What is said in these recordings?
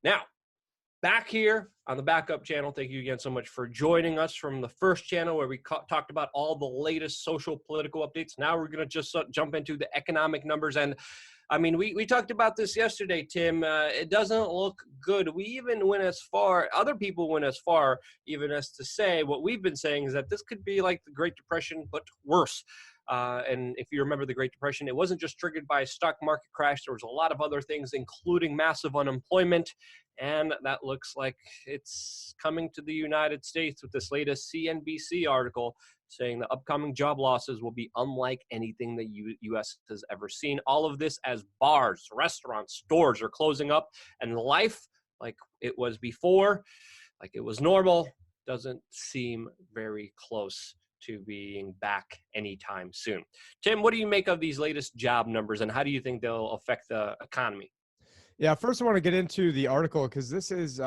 Now, back here on the backup channel, thank you again so much for joining us from the first channel where we talked about all the latest social political updates. Now we're going to just jump into the economic numbers. And I mean, we talked about this yesterday, Tim. It doesn't look good. We even went as far, other people went as far, even as to say what we've been saying is that this could be like the Great Depression, but worse. And if you remember the Great Depression, it wasn't just triggered by a stock market crash. There was a lot of other things, including massive unemployment. And that looks like it's coming to the United States with this latest CNBC article saying the upcoming job losses will be unlike anything the U.S. has ever seen. All of this as bars, restaurants, stores are closing up, and life, like it was before, like it was normal, doesn't seem very close to being back anytime soon. Tim, what do you make of these latest job numbers, and how do you think they'll affect the economy? Yeah, first I want to get into the article because this is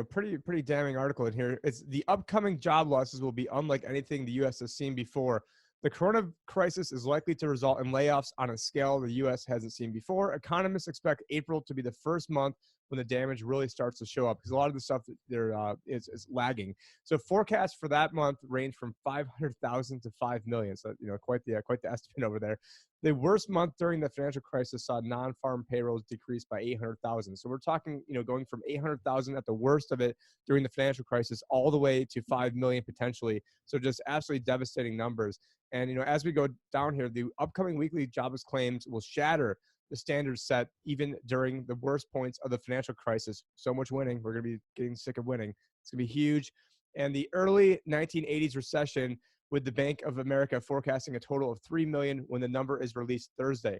pretty damning article in here. It's the upcoming job losses will be unlike anything the U.S. has seen before. The corona crisis is likely to result in layoffs on a scale the U.S. hasn't seen before. Economists expect April to be the first month when the damage really starts to show up because a lot of the stuff that there is lagging. So forecasts for that month range from 500,000 to 5 million. So quite the estimate over there. The worst month during the financial crisis saw non-farm payrolls decrease by 800,000. So we're talking, going from 800,000 at the worst of it during the financial crisis all the way to 5 million potentially. So just absolutely devastating numbers. And, as we go down here, the upcoming weekly jobless claims will shatter the standards set even during the worst points of the financial crisis. So much winning. We're going to be getting sick of winning. It's going to be huge. And the early 1980s recession, with the Bank of America forecasting a total of 3 million when the number is released Thursday.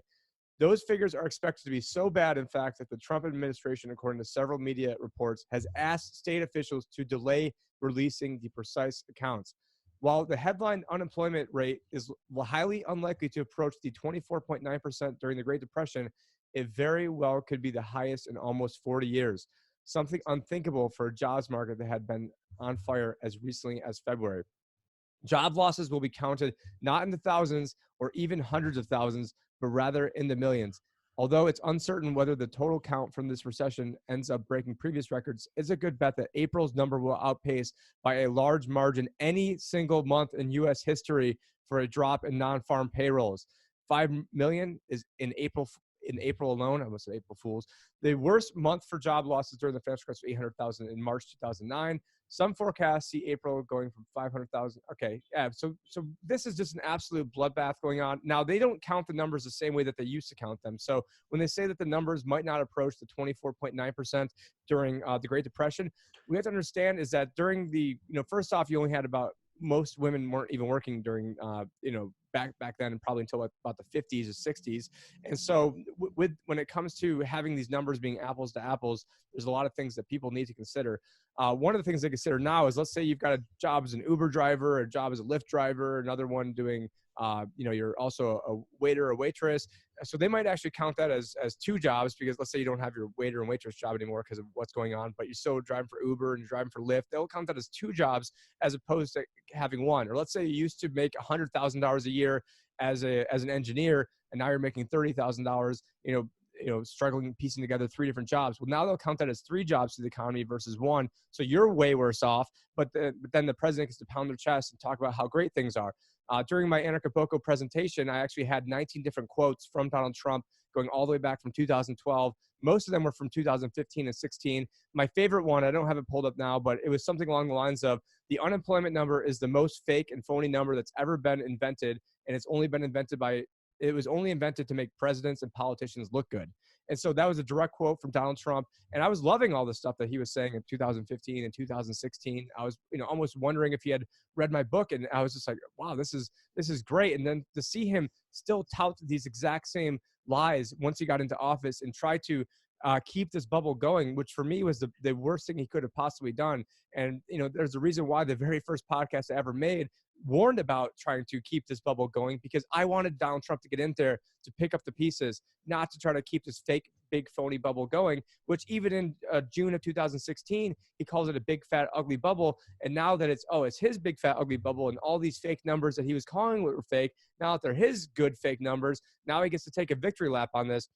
Those figures are expected to be so bad, in fact, that the Trump administration, according to several media reports, has asked state officials to delay releasing the precise accounts. While the headline unemployment rate is highly unlikely to approach the 24.9% during the Great Depression, it very well could be the highest in almost 40 years, something unthinkable for a jobs market that had been on fire as recently as February. Job losses will be counted not in the thousands or even hundreds of thousands, but rather in the millions. Although it's uncertain whether the total count from this recession ends up breaking previous records, it's a good bet that April's number will outpace by a large margin any single month in U.S. history for a drop in non-farm payrolls. 5 million is in April alone. I almost said April Fools. The worst month for job losses during the financial crisis was 800,000 in March 2009. Some forecasts see April going from 500,000. Okay, yeah. So this is just an absolute bloodbath going on. Now, they don't count the numbers the same way that they used to count them. So when they say that the numbers might not approach the 24.9% during the Great Depression, we have to understand is that during the, first off, you only had about, most women weren't even working during, back then, and probably until about the 50s or 60s. And so when it comes to having these numbers being apples to apples, there's a lot of things that people need to consider. One of the things they consider now is, let's say you've got a job as an Uber driver, a job as a Lyft driver, another one doing, you're also a waiter or waitress. So they might actually count that as two jobs, because let's say you don't have your waiter and waitress job anymore because of what's going on, but you're still driving for Uber and you're driving for Lyft. They'll count that as two jobs as opposed to having one. Or let's say you used to make $100,000 a year as an engineer, and now you're making $30,000, struggling, piecing together three different jobs. Well, now they'll count that as three jobs to the economy versus one. So you're way worse off. But then the president gets to pound their chest and talk about how great things are. During my Anarcha presentation, I actually had 19 different quotes from Donald Trump going all the way back from 2012. Most of them were from 2015 and 16. My favorite one, I don't have it pulled up now, but it was something along the lines of, the unemployment number is the most fake and phony number that's ever been invented, and it was only invented to make presidents and politicians look good. And so that was a direct quote from Donald Trump. And I was loving all the stuff that he was saying in 2015 and 2016. I was, almost wondering if he had read my book. And I was just like, wow, this is great. And then to see him still tout these exact same lies once he got into office and try to keep this bubble going, which for me was the worst thing he could have possibly done. And, there's a reason why the very first podcast I ever made warned about trying to keep this bubble going, because I wanted Donald Trump to get in there to pick up the pieces, not to try to keep this fake, big, phony bubble going, which even in June of 2016, he calls it a big, fat, ugly bubble. And now that it's his big, fat, ugly bubble, and all these fake numbers that he was calling were fake, now that they're his good fake numbers, now he gets to take a victory lap on this.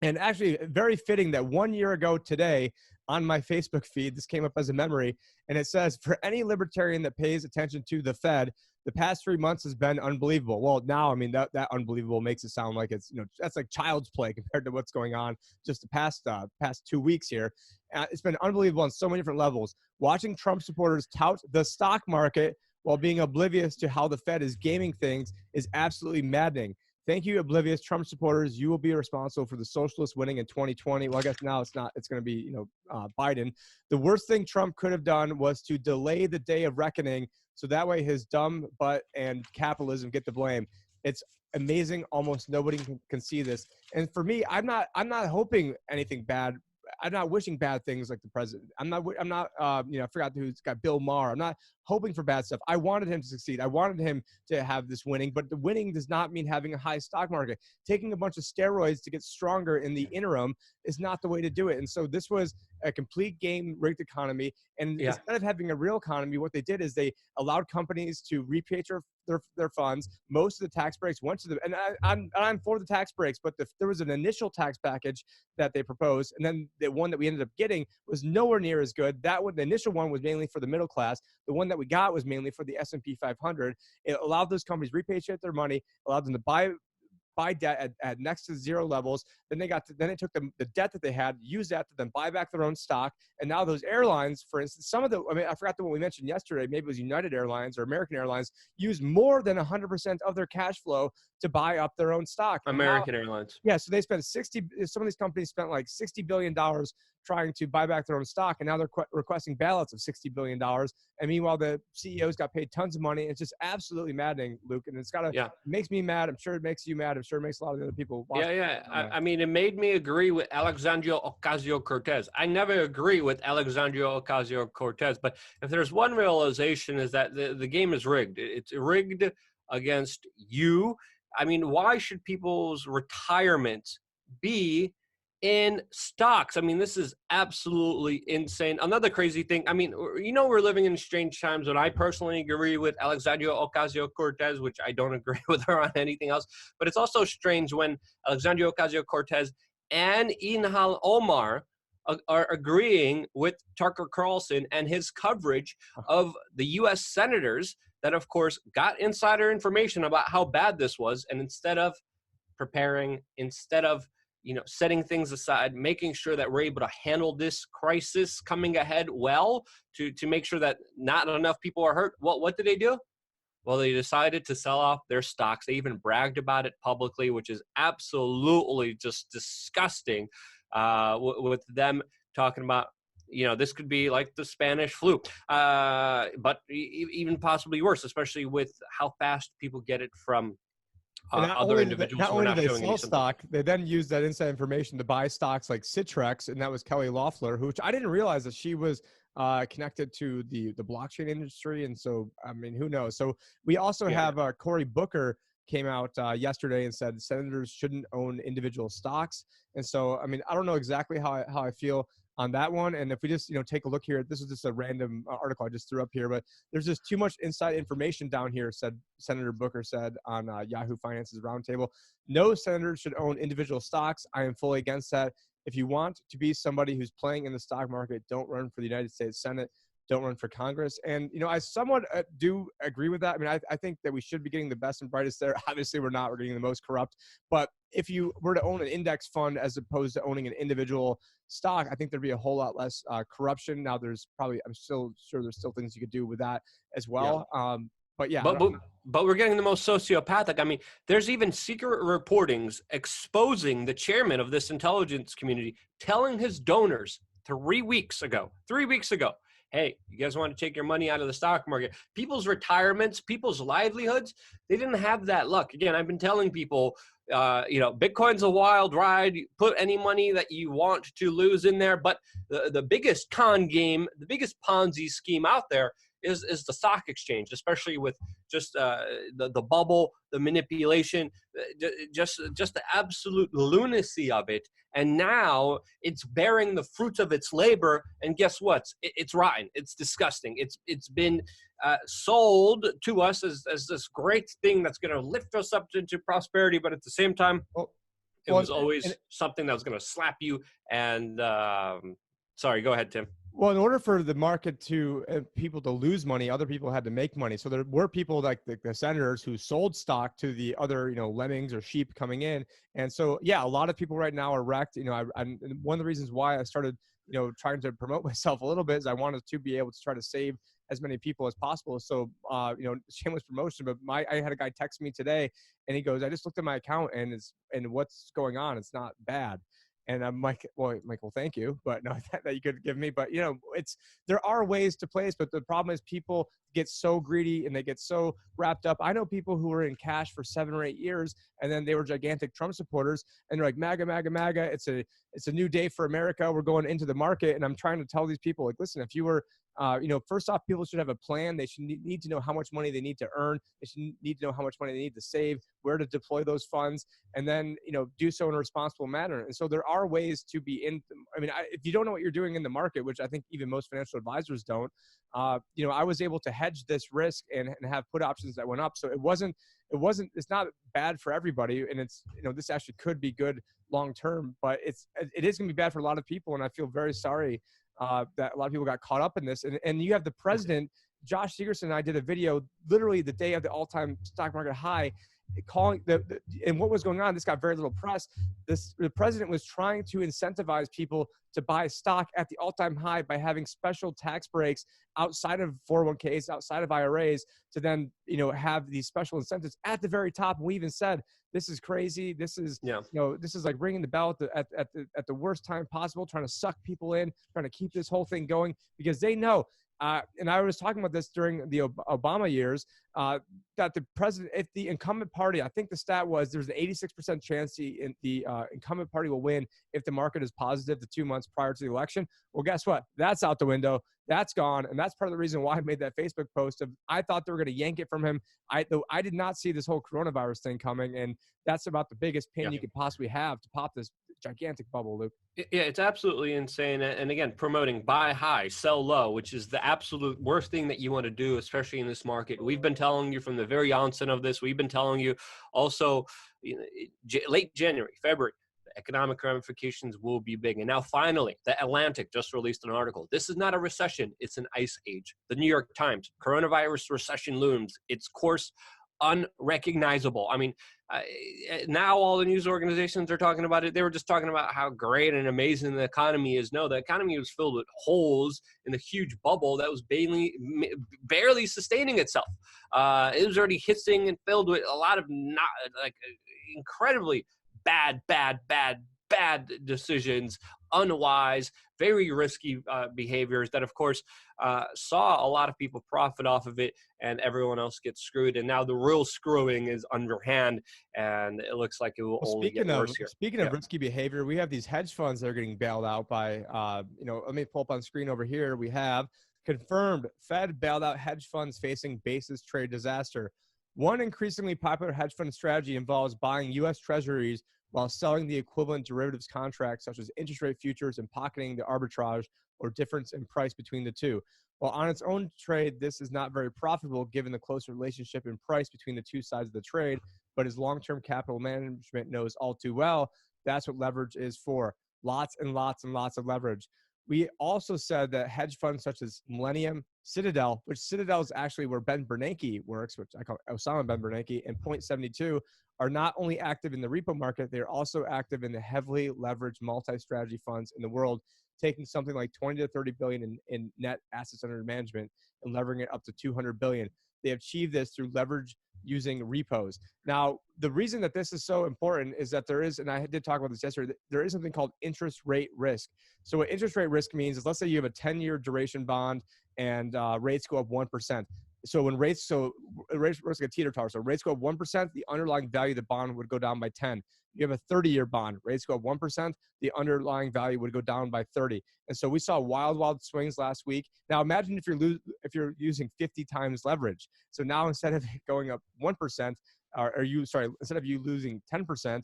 And actually, very fitting that 1 year ago today, on my Facebook feed. This came up as a memory, and it says, for any libertarian that pays attention to the Fed, the past 3 months has been unbelievable. Well, now, I mean, that unbelievable makes it sound like it's, that's like child's play compared to what's going on just the past 2 weeks here. It's been unbelievable on so many different levels. Watching Trump supporters tout the stock market while being oblivious to how the Fed is gaming things is absolutely maddening. Thank you, oblivious Trump supporters. You will be responsible for the socialists winning in 2020. Well, I guess now it's not. It's going to be, Biden. The worst thing Trump could have done was to delay the day of reckoning, so that way his dumb butt and capitalism get the blame. It's amazing. Almost nobody can see this. And for me, I'm not hoping anything bad. I'm not wishing bad things like the president. I'm not, I forgot who's got Bill Maher. I'm not hoping for bad stuff. I wanted him to succeed. I wanted him to have this winning, but the winning does not mean having a high stock market. Taking a bunch of steroids to get stronger in the interim is not the way to do it. And so this was a complete game rigged economy. And instead of having a real economy, what they did is they allowed companies to repatriate their funds. Most of the tax breaks went to them, and I'm for the tax breaks, but there was an initial tax package that they proposed, and then the one that we ended up getting was nowhere near as good. That one, the initial one, was mainly for the middle class. The one that we got was mainly for the S&P 500. It allowed those companies repatriate their money, allowed them to buy debt at next to zero levels. Then they took the debt that they had, used that to then buy back their own stock. And now those airlines, for instance, I forgot the one we mentioned yesterday, maybe it was United Airlines or American Airlines, used more than 100% of their cash flow to buy up their own stock. American Airlines. Yeah, so they spent some of these companies spent like $60 billion trying to buy back their own stock, and now they're requesting bailouts of $60 billion. And meanwhile, the CEOs got paid tons of money. It's just absolutely maddening, Luke. And it makes me mad. I'm sure it makes you mad. I'm sure it makes a lot of the other people watch. I mean, it made me agree with Alexandria Ocasio-Cortez. I never agree with Alexandria Ocasio-Cortez, but if there's one realization is that the game is rigged. It's rigged against you. I mean, why should people's retirement be in stocks? I mean, this is absolutely insane. Another crazy thing, I mean, we're living in strange times, and I personally agree with Alexandria Ocasio-Cortez, which I don't agree with her on anything else. But it's also strange when Alexandria Ocasio-Cortez and Ilhan Omar are agreeing with Tucker Carlson and his coverage of the U.S. senators that, of course, got insider information about how bad this was. And instead of preparing, instead of setting things aside, making sure that we're able to handle this crisis coming ahead well, to make sure that not enough people are hurt. Well, what did they do? Well, they decided to sell off their stocks. They even bragged about it publicly, which is absolutely just disgusting, with them talking about, this could be like the Spanish flu, but even possibly worse, especially with how fast people get it from other individuals who are not showing any stock. They then used that inside information to buy stocks like Citrex, and that was Kelly Loeffler, which I didn't realize that she was connected to the blockchain industry. And so, I mean, who knows? So we also have Cory Booker came out yesterday and said senators shouldn't own individual stocks. And so, I mean, I don't know exactly how I feel on that one. And if we just, take a look here, this is just a random article I just threw up here, but there's just too much inside information down here, said Senator Booker said on Yahoo Finance's roundtable. No senator should own individual stocks. I am fully against that. If you want to be somebody who's playing in the stock market, don't run for the United States Senate. Don't run for Congress. And, I somewhat do agree with that. I mean, I think that we should be getting the best and brightest there. Obviously, we're not. We're getting the most corrupt. But if you were to own an index fund as opposed to owning an individual stock, I think there'd be a whole lot less corruption. Now, I'm still sure there's still things you could do with that as well. But we're getting the most sociopathic. I mean, there's even secret reportings exposing the chairman of this intelligence community, telling his donors 3 weeks ago, hey, you guys want to take your money out of the stock market? People's retirements, people's livelihoods, they didn't have that luck. Again, I've been telling people, Bitcoin's a wild ride. You put any money that you want to lose in there. But the biggest con game, the biggest Ponzi scheme out there is the stock exchange, especially with just the bubble, the manipulation, just the absolute lunacy of it. And now it's bearing the fruits of its labor. And guess what? It's rotten. It's disgusting. It's been sold to us as this great thing that's going to lift us up into prosperity. But at the same time, it was always something that was going to slap you and Sorry, go ahead, Tim. Well, in order for the market to people to lose money, other people had to make money. So there were people like the senators who sold stock to the other, lemmings or sheep coming in. And so, yeah, a lot of people right now are wrecked. I'm one of the reasons why I started, trying to promote myself a little bit is I wanted to be able to try to save as many people as possible. So, shameless promotion, but I had a guy text me today and he goes, I just looked at my account and what's going on. It's not bad. And I'm like, well, thank you, but no, that you could give me. But there are ways to play this, but the problem is people get so greedy and they get so wrapped up. I know people who were in cash for 7 or 8 years, and then they were gigantic Trump supporters, and they're like, MAGA, MAGA, MAGA. It's a new day for America. We're going into the market, and I'm trying to tell these people, like, listen, if you were first off, people should have a plan. They should need to know how much money they need to earn. They should need to know how much money they need to save, where to deploy those funds, and then, do so in a responsible manner. And so there are ways to be in. If you don't know what you're doing in the market, which I think even most financial advisors don't, I was able to hedge this risk and have put options that went up. So it's not bad for everybody. And it's, this actually could be good long-term, but it is going to be bad for a lot of people. And I feel very sorry that a lot of people got caught up in this. And you have the president, Josh Segerson, and I did a video literally the day of the all-time stock market high, calling and what was going on. This got very little press. The president was trying to incentivize people to buy stock at the all-time high by having special tax breaks outside of 401ks, outside of IRAs, to then have these special incentives at the very top. And we even said, this is crazy. This is this is like ringing the bell at the worst time possible, trying to suck people in, trying to keep this whole thing going, because they know. And I was talking about this during the Obama years, that the president, if the incumbent party, I think the stat was there's an 86% chance the incumbent party will win if the market is positive the 2 months prior to the election. Well, guess what? That's out the window. That's gone. And that's part of the reason why I made that Facebook post of, I thought they were going to yank it from him. I did not see this whole coronavirus thing coming. And that's about the biggest pain you could possibly have to pop this gigantic bubble, Luke. Yeah, it's absolutely insane. And again, promoting buy high, sell low, which is the absolute worst thing that you want to do, especially in this market. We've been telling you from the very onset of this. We've been telling you also, late January, February, the economic ramifications will be big. And now finally, the Atlantic just released an article. This is not a recession. It's an ice age. The New York Times, coronavirus recession looms. Its course unrecognizable. Now all the news organizations are talking about it. They were just talking about how great and amazing the economy is. No, the economy was filled with holes in the huge bubble that was barely sustaining itself. It was already hissing and filled with a lot of incredibly bad decisions, unwise, very risky behaviors that, of course, saw a lot of people profit off of it, and everyone else gets screwed. And now the real screwing is underhand, and it looks like it will only get worse here. Speaking of risky behavior, we have these hedge funds that are getting bailed out by, let me pull up on screen over here. We have confirmed Fed bailed out hedge funds facing basis trade disaster. One increasingly popular hedge fund strategy involves buying U.S. treasuries while selling the equivalent derivatives contracts, such as interest rate futures, and pocketing the arbitrage or difference in price between the two. While on its own trade, this is not very profitable given the close relationship in price between the two sides of the trade, but as long-term capital management knows all too well, that's what leverage is for. Lots and lots and lots of leverage. We also said that hedge funds such as Millennium, Citadel, which Citadel is actually where Ben Bernanke works, which I call Osama Ben Bernanke, and Point72, are not only active in the repo market, they're also active in the heavily leveraged multi-strategy funds in the world, taking something like 20 to 30 billion in net assets under management and levering it up to 200 billion. They achieve this through leverage using repos. Now, the reason that this is so important is that there is, and I did talk about this yesterday, there is something called interest rate risk. So what interest rate risk means is, let's say you have a 10-year duration bond and rates go up 1%. So when rates like a teeter totter. So rates go up 1%, the underlying value of the bond would go down by 10. You have a 30-year bond, rates go up 1%, the underlying value would go down by 30. And so we saw wild swings last week. Now imagine if you're using 50 times leverage. So now instead of going up 1%, instead of you losing 10%,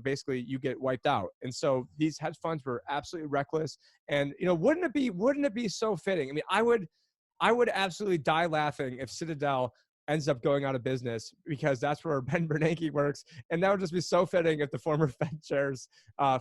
basically you get wiped out. And so these hedge funds were absolutely reckless. And wouldn't it be so fitting? I would absolutely die laughing if Citadel ends up going out of business, because that's where Ben Bernanke works. And that would just be so fitting if the former Fed chair's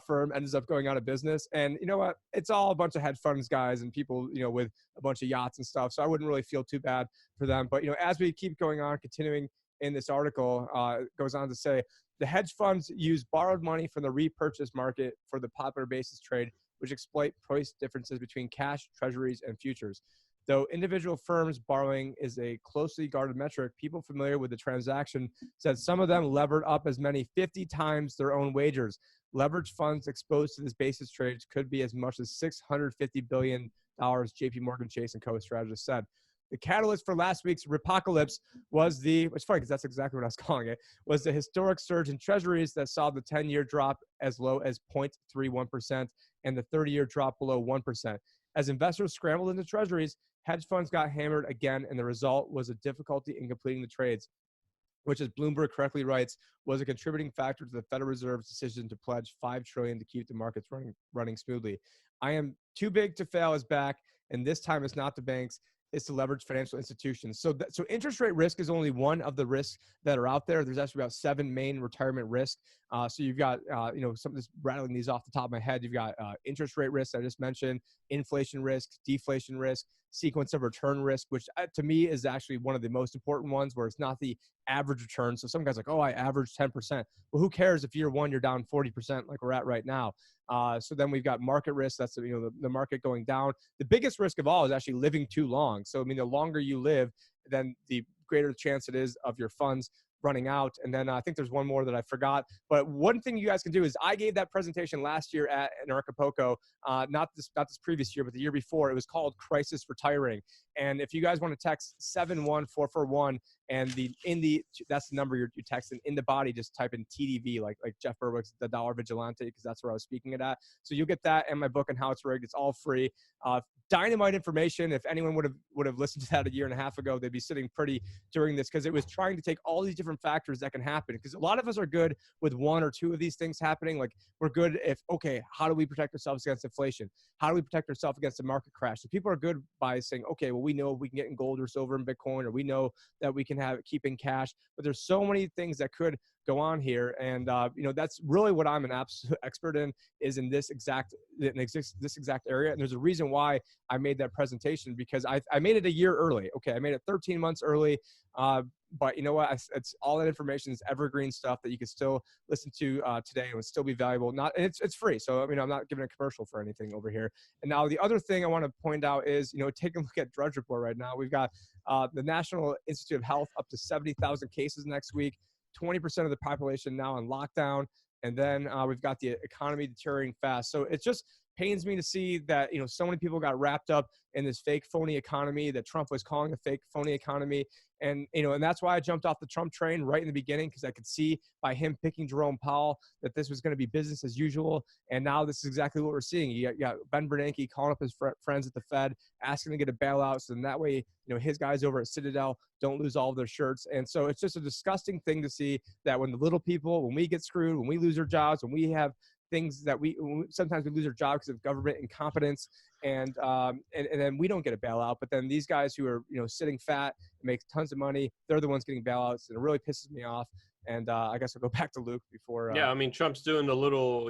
firm ends up going out of business. And you know what? It's all a bunch of hedge funds guys and people, with a bunch of yachts and stuff. So I wouldn't really feel too bad for them. But, as we keep going on, continuing in this article, it goes on to say, the hedge funds use borrowed money from the repurchase market for the popular basis trade, which exploit price differences between cash, treasuries, and futures. Though individual firms' borrowing is a closely guarded metric, people familiar with the transaction said some of them levered up as many 50 times their own wagers. Leveraged funds exposed to this basis trades could be as much as $650 billion, JP Morgan Chase and Co. strategists said. The catalyst for last week's Repocalypse was it's funny because that's exactly what I was calling it, was the historic surge in treasuries that saw the 10-year drop as low as 0.31% and the 30-year drop below 1%. As investors scrambled into treasuries, hedge funds got hammered again, and the result was a difficulty in completing the trades, which, as Bloomberg correctly writes, was a contributing factor to the Federal Reserve's decision to pledge $5 trillion to keep the markets running smoothly. I am too big to fail is back, and this time it's not the banks. Is to leverage financial institutions. So interest rate risk is only one of the risks that are out there. There's actually about 7 main retirement risks. So you've got, some just rattling these off the top of my head. You've got interest rate risk I just mentioned, inflation risk, deflation risk, sequence of return risk, which to me is actually one of the most important ones, where it's not the average return. So some guys are like, oh, I averaged 10%. Well, who cares if year one you're down 40% like we're at right now? So then we've got market risk. That's the market going down. The biggest risk of all is actually living too long. So the longer you live, then the greater the chance it is of your funds running out. And then I think there's one more that I forgot. But one thing you guys can do is, I gave that presentation last year at Acapulco, not this previous year, but the year before. It was called Crisis Retiring. And if you guys want to text 71441, and that's the number you're texting, in the body, just type in TDV, like Jeff Berwick's The Dollar Vigilante, because that's where I was speaking it at. So you'll get that and my book on how it's rigged. It's all free. Dynamite information. If anyone would have listened to that a year and a half ago, they'd be sitting pretty during this, because it was trying to take all these different factors that can happen. Because a lot of us are good with one or two of these things happening. Like, we're good if, okay, how do we protect ourselves against inflation? How do we protect ourselves against the market crash? So people are good by saying, okay, well, we know we can get in gold or silver and Bitcoin, or we know that we can keep in cash. But there's so many things that could go on here. And, that's really what I'm an absolute expert in, is in this exact area. And there's a reason why I made that presentation, because I made it a year early. Okay, I made it 13 months early. But you know what? It's all that information is evergreen stuff that you can still listen to today and would still be valuable. And it's free. So, I'm not giving a commercial for anything over here. And now the other thing I want to point out is, take a look at Drudge Report right now. We've got the National Institute of Health up to 70,000 cases next week, 20% of the population now on lockdown. And then we've got the economy deteriorating fast. So it just pains me to see that, so many people got wrapped up in this fake, phony economy that Trump was calling a fake, phony economy. And, and that's why I jumped off the Trump train right in the beginning, because I could see by him picking Jerome Powell that this was going to be business as usual. And now this is exactly what we're seeing. You got Ben Bernanke calling up his friends at the Fed, asking to get a bailout. So then that way, his guys over at Citadel don't lose all of their shirts. And so it's just a disgusting thing to see that when the little people, when we get screwed, when we lose our jobs, when we have things that sometimes we lose our job because of government incompetence, and then we don't get a bailout. But then these guys who are sitting fat and make tons of money, they're the ones getting bailouts, and it really pisses me off. And I guess I'll go back to Luke before. Yeah, Trump's doing the little,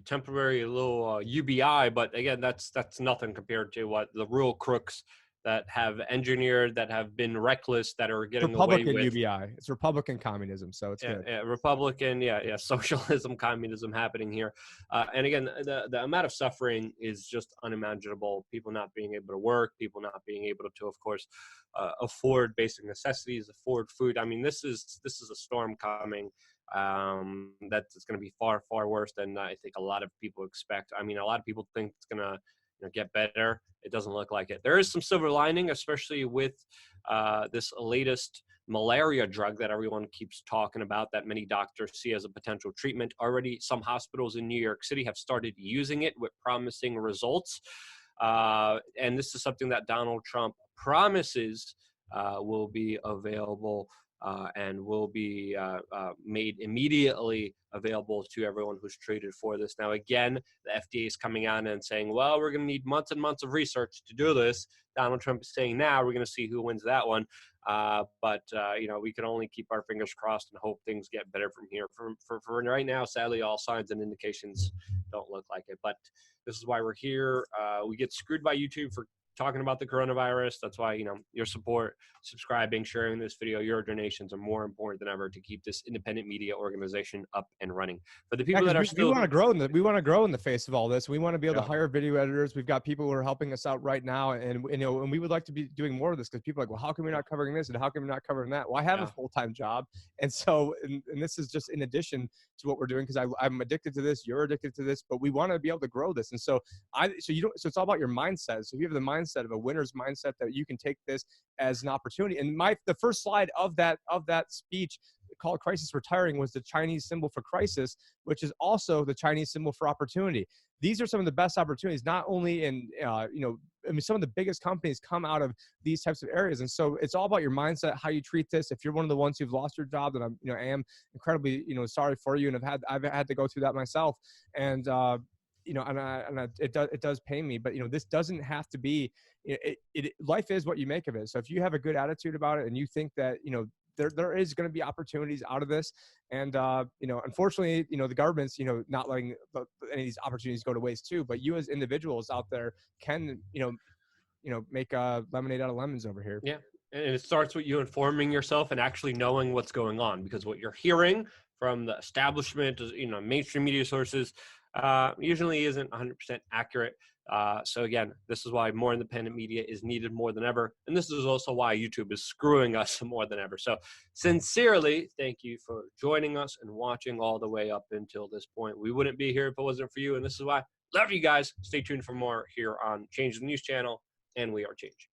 temporary little UBI, but again, that's nothing compared to what the real crooks that have engineered, that have been reckless, that are getting Republican away with. UBI. It's Republican communism, so it's good. Republican, socialism, communism happening here. And again, the amount of suffering is just unimaginable. People not being able to work, people not being able to, of course, afford basic necessities, afford food. This is a storm coming. That's going to be far, far worse than I think a lot of people expect. A lot of people think it's going to get better. It doesn't look like it. There is some silver lining, especially with this latest malaria drug that everyone keeps talking about, that many doctors see as a potential treatment. Already, some hospitals in New York City have started using it with promising results. And this is something that Donald Trump promises will be available and will be made immediately available to everyone who's treated for this. Now, again, the FDA is coming on and saying, well, we're going to need months and months of research to do this. Donald Trump is saying now we're going to see who wins that one. But we can only keep our fingers crossed and hope things get better from here. For right now, sadly, all signs and indications don't look like it. But this is why we're here. We get screwed by YouTube for talking about the coronavirus. That's why, your support, subscribing, sharing this video, your donations are more important than ever to keep this independent media organization up and running. For the people that are we still, want to grow we want to grow in the face of all this. We want to be able Yeah. to hire video editors. We've got people who are helping us out right now, and and we would like to be doing more of this, because people are like, well, how come you're not covering this, and how come you're not covering that? Well, I have a full-time job, and so and this is just in addition to what we're doing, because I'm addicted to this, you're addicted to this, but we want to be able to grow this. And so so it's all about your mindset. So if you have the mindset of a winner's mindset, that you can take this as an opportunity. And the first slide of that speech called Crisis Retiring was the Chinese symbol for crisis, which is also the Chinese symbol for opportunity. These are some of the best opportunities, not only in, some of the biggest companies come out of these types of areas. And so it's all about your mindset, how you treat this. If you're one of the ones who've lost your job, then I am incredibly, sorry for you. And I've had to go through that myself. And, it does pain me, but this doesn't have to be. Life is what you make of it. So if you have a good attitude about it, and you think that there is going to be opportunities out of this, and unfortunately, the government's not letting any of these opportunities go to waste too. But you as individuals out there can make lemonade out of lemons over here. Yeah. And it starts with you informing yourself and actually knowing what's going on, because what you're hearing from the establishment, mainstream media sources, usually isn't 100% accurate. So again, this is why more independent media is needed more than ever. And this is also why YouTube is screwing us more than ever. So sincerely, thank you for joining us and watching all the way up until this point. We wouldn't be here if it wasn't for you. And this is why. Love you guys. Stay tuned for more here on Change the News channel, and we are Change.